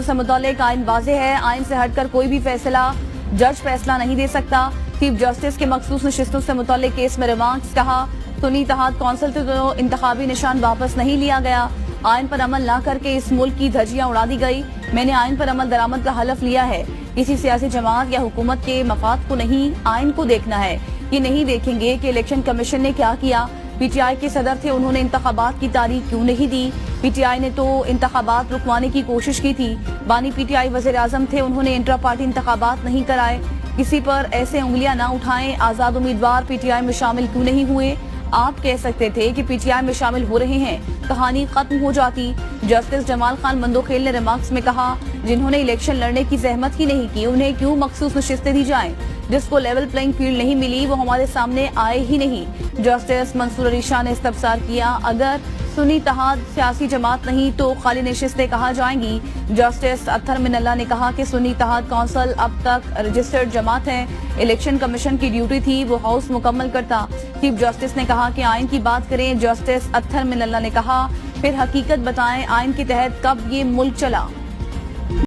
سے متعلق آئین واضح ہے، آئین سے ہٹ کر کوئی بھی جج فیصلہ نہیں دے سکتا۔ چیف جسٹس کے مخصوص نشستوں سے متعلق کیس میں ریمارکس، کہا سنی اتحاد کونسل سے تو انتخابی نشان واپس نہیں لیا گیا، آئین پر عمل نہ کر کے اس ملک کی دھجیاں اڑا دی گئی۔ میں نے آئین پر عمل درآمد کا حلف لیا ہے، کسی سیاسی جماعت یا حکومت کے مفاد کو نہیں، آئین کو دیکھنا ہے۔ یہ نہیں دیکھیں گے کہ الیکشن کمیشن نے کیا کیا۔ پی ٹی آئی کے صدر تھے، انہوں نے انتخابات کی تاریخ کیوں نہیں دی؟ پی ٹی آئی نے تو انتخابات رکوانے کی کوشش کی تھی۔ بانی پی ٹی آئی وزیر اعظم تھے، انہوں نے انٹرا پارٹی انتخابات نہیں کرائے۔ کسی پر ایسے انگلیاں نہ اٹھائیں، آزاد امیدوار پی ٹی آئی میں شامل کیوں نہیں ہوئے؟ آپ کہہ سکتے تھے کہ پی ٹی آئی میں شامل ہو رہے ہیں، کہانی ختم ہو جاتی۔ جسٹس جمال خان مندوخیل نے ریمارکس میں کہا جنہوں نے الیکشن لڑنے کی زحمت ہی نہیں کی انہیں کیوں مخصوص نشستیں دی جائیں؟ جس کو لیول پلینگ فیلڈ نہیں ملی وہ ہمارے سامنے آئے ہی نہیں۔ جسٹس منصور علی شاہ نے استفسار کیا اگر سنی اتحاد سیاسی جماعت نہیں تو خالی نشستیں کہاں جائیں گی؟ جسٹس اطہر من اللہ نے کہا کہ سنی اتحاد کونسل اب تک رجسٹرڈ جماعت ہے، الیکشن کمیشن کی ڈیوٹی تھی وہ ہاؤس مکمل کرتا۔ چیف جسٹس نے کہا کہ آئین کی بات کریں، جسٹس اطہر من اللہ نے کہا پھر حقیقت بتائیں آئین کے تحت کب یہ ملک چلا۔